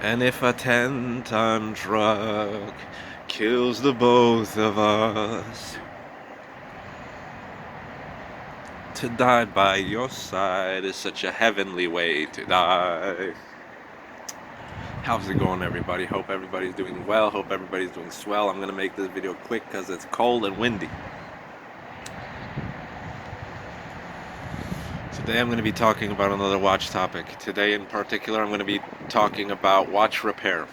And if a 10-ton truck kills the both of us, to die by your side is such a heavenly way to die. How's it going, everybody? Hope everybody's doing well. Hope everybody's doing swell. I'm gonna make this video quick because it's cold and windy. Today I'm going to be talking about another watch topic. Today in particular I'm going to be talking about watch repair.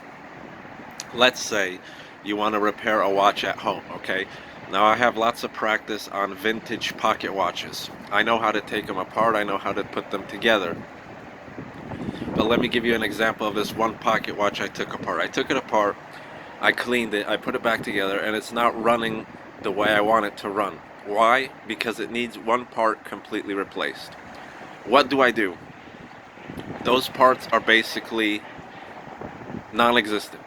Let's say you want to repair a watch at home, okay? Now I have lots of practice on vintage pocket watches. I know how to take them apart, I know how to put them together. But let me give you an example of this one pocket watch I took apart. I took it apart, I cleaned it, I put it back together, and it's not running the way I want it to run. Why? Because it needs one part completely replaced. What do? Those parts are basically non-existent.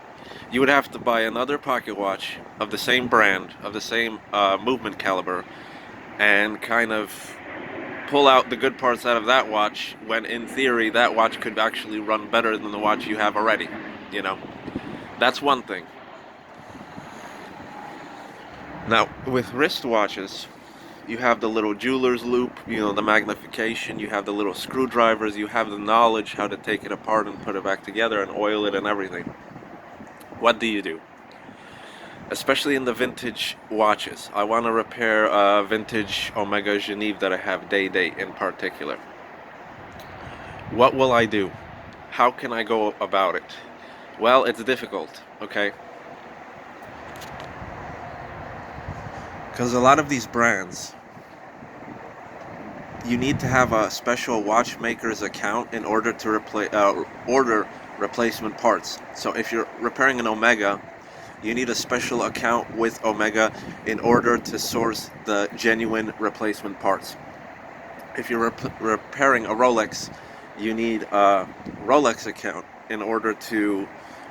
You would have to buy another pocket watch of the same brand, of the same movement caliber, and kind of pull out the good parts out of that watch, when in theory that watch could actually run better than the watch you have already. You know, that's one thing. Now, with wristwatches, you have the little jeweler's loop, you know, the magnification, you have the little screwdrivers, you have the knowledge how to take it apart and put it back together and oil it and everything. What do? Especially in the vintage watches. I want to repair a vintage Omega Geneve that I have day in particular. What will I do? How can I go about it? Well, it's difficult, okay? Because a lot of these brands, you need to have a special watchmaker's account in order to order replacement parts. So if you're repairing an Omega, you need a special account with Omega in order to source the genuine replacement parts. If you're repairing a Rolex, you need a Rolex account in order to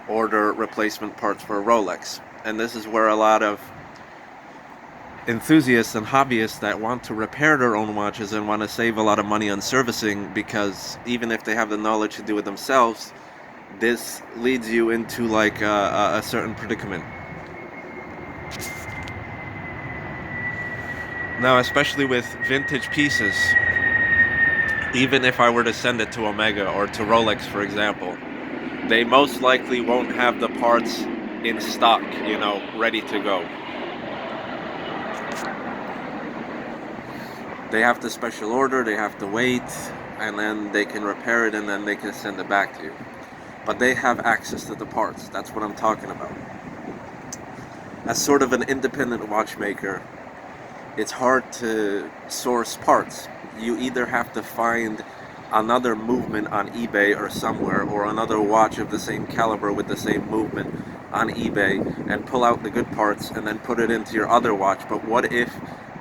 order replacement parts for a Rolex. And this is where a lot of enthusiasts and hobbyists that want to repair their own watches and want to save a lot of money on servicing, because even if they have the knowledge to do it themselves, this leads you into like a certain predicament. Now, especially with vintage pieces, even if I were to send it to Omega or to Rolex, for example, they most likely won't have the parts in stock, you know, ready to go. They have to special order, they have to wait, and then they can repair it and then they can send it back to you. But they have access to the parts. That's what I'm talking about. As sort of an independent watchmaker, it's hard to source parts. You either have to find another movement on eBay or somewhere, or another watch of the same caliber with the same movement on eBay, and pull out the good parts and then put it into your other watch. But what if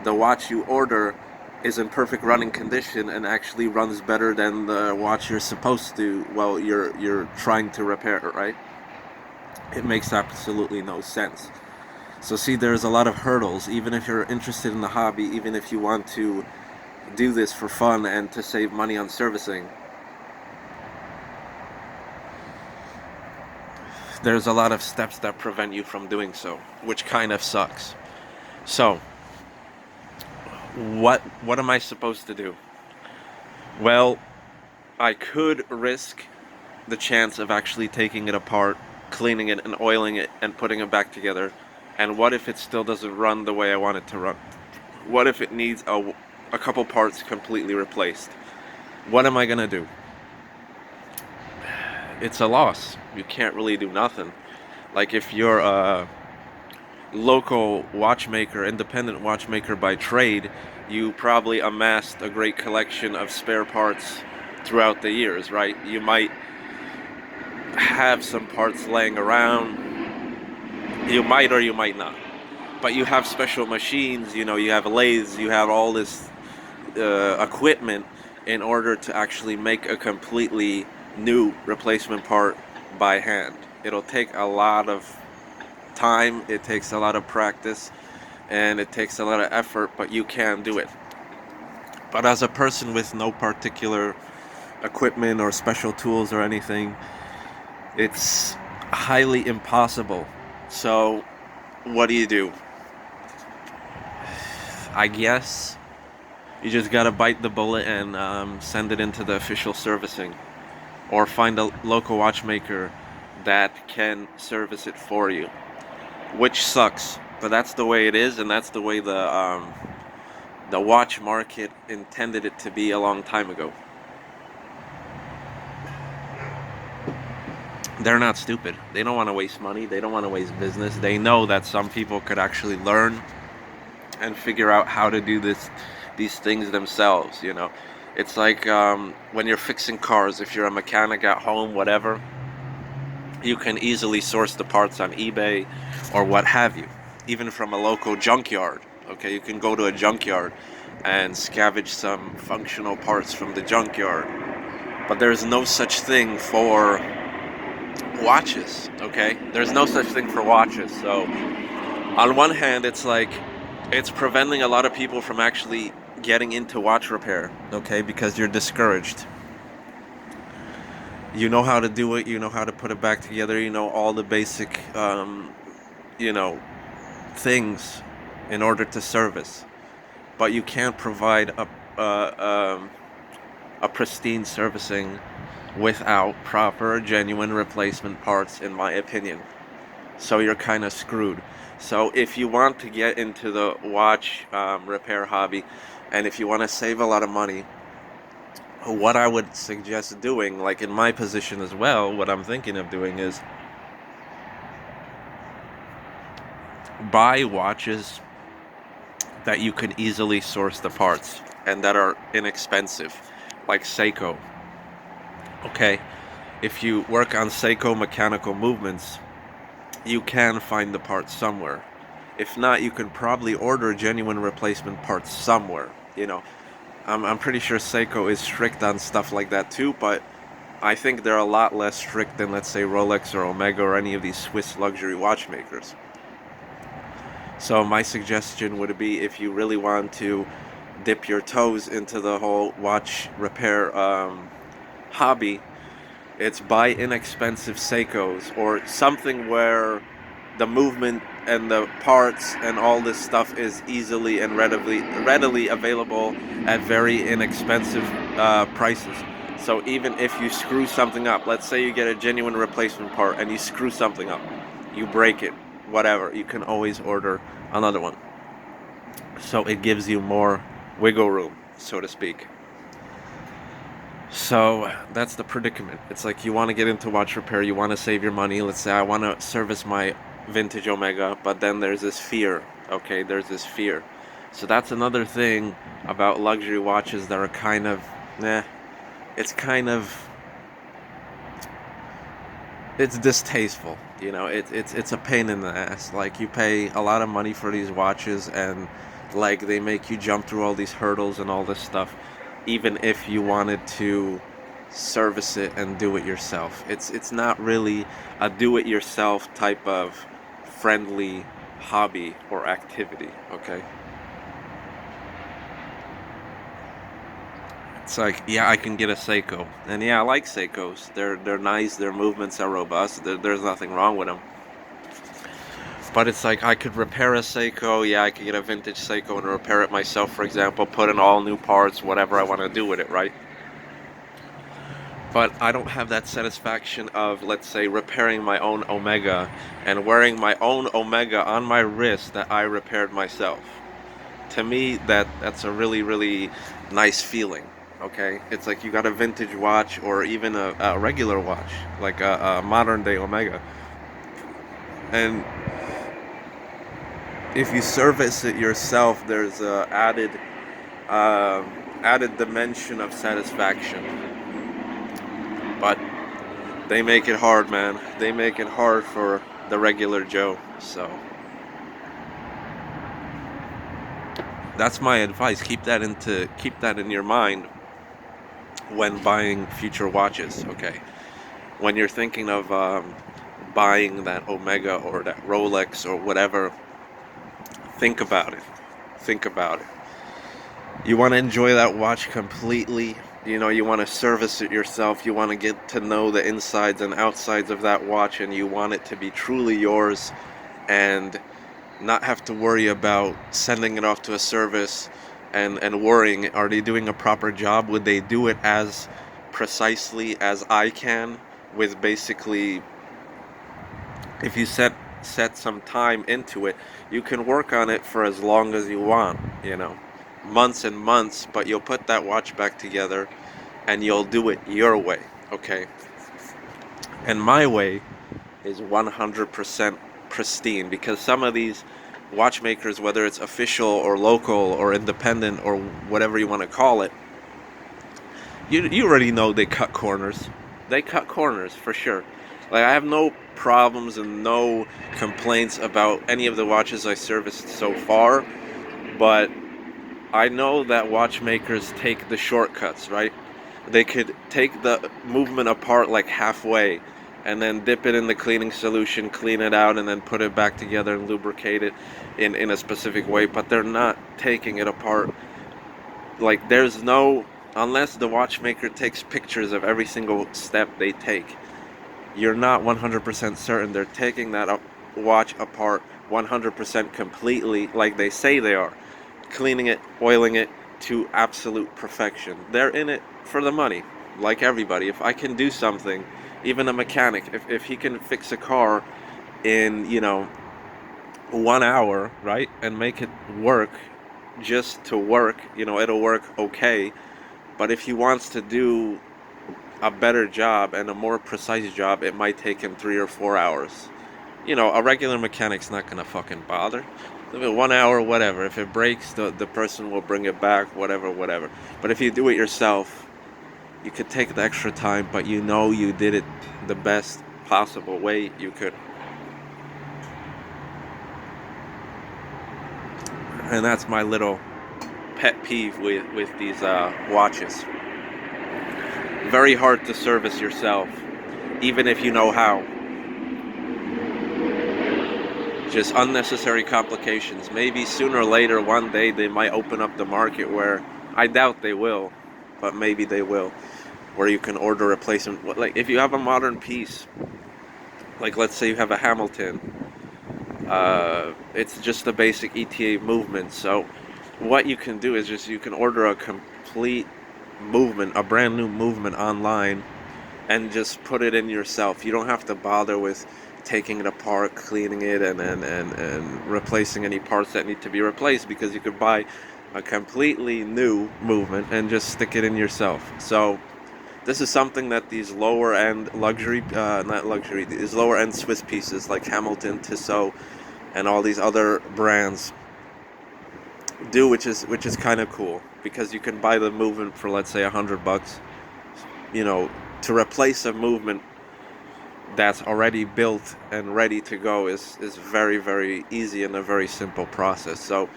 the watch you order is in perfect running condition and actually runs better than the watch you're supposed to, well, you're trying to repair it, right? It makes absolutely no sense. So see, there's a lot of hurdles. Even if you're interested in the hobby, even if you want to do this for fun and to save money on servicing, there's a lot of steps that prevent you from doing so, which kind of sucks. So what am I supposed to do? Well, I could risk the chance of actually taking it apart, cleaning it and oiling it and putting it back together. And what if it still doesn't run the way I want it to run? What if it needs a couple parts completely replaced? What am I gonna do? It's a loss. You can't really do nothing. Like if you're a local watchmaker, independent watchmaker by trade, you probably amassed a great collection of spare parts throughout the years, right? You might have some parts laying around. You might or you might not. But you have special machines, you know, you have lathes, you have all this equipment in order to actually make a completely new replacement part by hand. It'll take a lot of time, it takes a lot of practice, and it takes a lot of effort, but you can do it. But as a person with no particular equipment or special tools or anything, It's highly impossible. So what do? I guess you just gotta bite the bullet and send it into the official servicing, or find a local watchmaker that can service it for you, which sucks, but that's the way it is, and that's the way the watch market intended it to be a long time ago. They're not stupid. They don't want to waste money. They don't want to waste business. They know that some people could actually learn and figure out how to do these things themselves. It's like when you're fixing cars. If you're a mechanic at home, whatever, you can easily source the parts on eBay or what have you, even from a local junkyard. Okay, you can go to a junkyard and scavenge some functional parts from the junkyard. But there's no such thing for watches. Okay, there's no such thing for watches. So on one hand, it's like it's preventing a lot of people from actually getting into watch repair. Okay, because you're discouraged. You know how to do it, you know how to put it back together, you know all the basic you know things in order to service, but you can't provide a pristine servicing without proper genuine replacement parts, in my opinion. So you're kind of screwed. So if you want to get into the watch repair hobby, and if you want to save a lot of money, what I would suggest doing, like in my position as well, what I'm thinking of doing is buy watches that you can easily source the parts and that are inexpensive, like Seiko. Okay, if you work on Seiko mechanical movements, you can find the parts somewhere. If not, you can probably order genuine replacement parts somewhere. I'm pretty sure Seiko is strict on stuff like that too, but I think they're a lot less strict than, let's say, Rolex or Omega or any of these Swiss luxury watchmakers. So my suggestion would be, if you really want to dip your toes into the whole watch repair hobby, it's buy inexpensive Seikos or something where the movement and the parts and all this stuff is easily and readily available at very inexpensive prices. So even if you screw something up, let's say you get a genuine replacement part and you screw something up, you break it, whatever, you can always order another one. So it gives you more wiggle room, so to speak. So that's the predicament. It's like you want to get into watch repair, you want to save your money. Let's say I want to service my vintage Omega, but then there's this fear. Okay, there's this fear. So that's another thing about luxury watches that are kind of, it's kind of, it's distasteful. It's a pain in the ass. Like, you pay a lot of money for these watches, and like they make you jump through all these hurdles and all this stuff, even if you wanted to service it and do it yourself. It's not really a do-it-yourself type of friendly hobby or activity. Okay. It's like, yeah, I can get a Seiko, and yeah, I like Seikos. They're nice. Their movements are robust. There's nothing wrong with them. But it's like, I could repair a Seiko. Yeah, I could get a vintage Seiko and repair it myself, for example, put in all new parts, whatever I want to do with it, right? But I don't have that satisfaction of, let's say, repairing my own Omega and wearing my own Omega on my wrist that I repaired myself. To me, that's a really, really nice feeling. Okay, it's like you got a vintage watch, or even a regular watch, like a modern day Omega, and if you service it yourself, there's a added dimension of satisfaction. But they make it hard, man. They make it hard for the regular Joe. So that's my advice. Keep that in your mind when buying future watches. Okay, when you're thinking of buying that Omega or that Rolex or whatever, think about it. Think about it. You want to enjoy that watch completely, you know, you want to service it yourself, you want to get to know the insides and outsides of that watch, and you want it to be truly yours and not have to worry about sending it off to a service and worrying, are they doing a proper job? Would they do it as precisely as I can? With basically, if you set some time into it, you can work on it for as long as you want, you know, months and months, but you'll put that watch back together and you'll do it your way, okay? And my way is 100% pristine, because some of these watchmakers, whether it's official or local or independent or whatever you want to call it, you already know they cut corners. They cut corners for sure. Like, I have no problems and no complaints about any of the watches I serviced so far, but I know that watchmakers take the shortcuts, right? They could take the movement apart like halfway and then dip it in the cleaning solution, clean it out, and then put it back together and lubricate it in a specific way, but they're not taking it apart. Like, there's no, unless the watchmaker takes pictures of every single step they take, you're not 100% certain they're taking that watch apart 100% completely like they say they are, cleaning it, oiling it to absolute perfection. They're in it for the money, like everybody. If I can do something, even a mechanic, if he can fix a car in, you know, 1 hour, right, and make it work just to work, you know, it'll work okay. But if he wants to do a better job and a more precise job, it might take him 3 or 4 hours. You know, a regular mechanic's not gonna fucking bother. 1 hour, whatever. If it breaks, the person will bring it back, whatever. But if you do it yourself, you could take the extra time, but you know you did it the best possible way you could. And that's my little pet peeve with these watches. Very hard to service yourself, even if you know how. Just unnecessary complications. Maybe sooner or later, one day, they might open up the market where, I doubt they will, but maybe they will, where you can order a replacement. Like, if you have a modern piece, like let's say you have a Hamilton, it's just a basic ETA movement. So what you can do is just, you can order a complete movement, a brand new movement online, and just put it in yourself. You don't have to bother with taking it apart, cleaning it, and replacing any parts that need to be replaced, because you could buy a completely new movement and just stick it in yourself. So this is something that these lower end luxury, not luxury, these lower end Swiss pieces like Hamilton, Tissot, and all these other brands do, which is kind of cool, because you can buy the movement for, let's say, $100. You know, to replace a movement that's already built and ready to go is very, very easy and a very simple process. So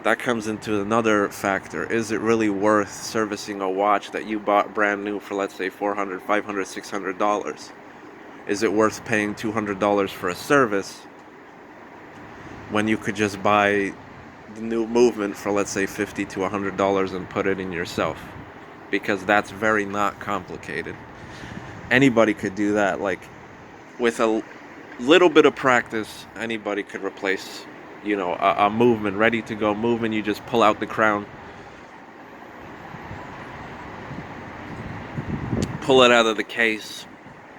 that comes into another factor. Is it really worth servicing a watch that you bought brand new for, let's say, $400, $500, $600? Is it worth paying $200 for a service when you could just buy the new movement for, let's say, $50 to $100 and put it in yourself? Because that's very not complicated. Anybody could do that. Like, with a little bit of practice, anybody could replace, you know, a movement, ready to go movement. You just pull out the crown, pull it out of the case,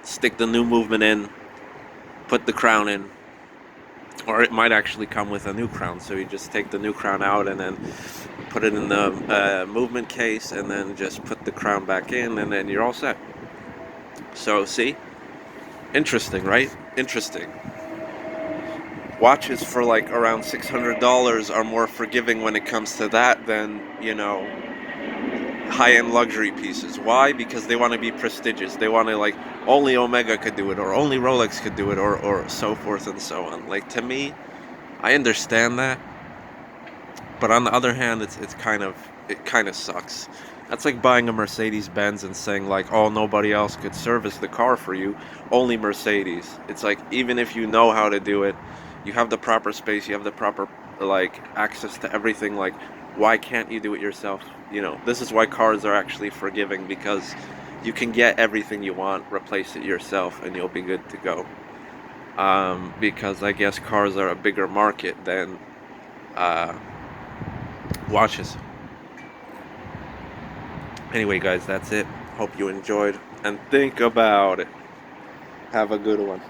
stick the new movement in, put the crown in, or it might actually come with a new crown. So you just take the new crown out and then put it in the movement case, and then just put the crown back in, and then you're all set. So see, interesting, right? Interesting. Watches for like around $600 are more forgiving when it comes to that than, you know, high-end luxury pieces. Why? Because they want to be prestigious. They want to, like, only Omega could do it, or only Rolex could do it, or so forth and so on. Like, to me, I understand that, but on the other hand, it kind of sucks. That's like buying a Mercedes-Benz and saying, like, oh, nobody else could service the car for you, only Mercedes. It's like, even if you know how to do it, you have the proper space, you have the proper, like, access to everything, like, why can't you do it yourself? you know, this is why cars are actually forgiving, because you can get everything you want, replace it yourself, and you'll be good to go. Because I guess cars are a bigger market than uh, watches. Anyway, guys, that's it. Hope you enjoyed, and think about it. Have a good one.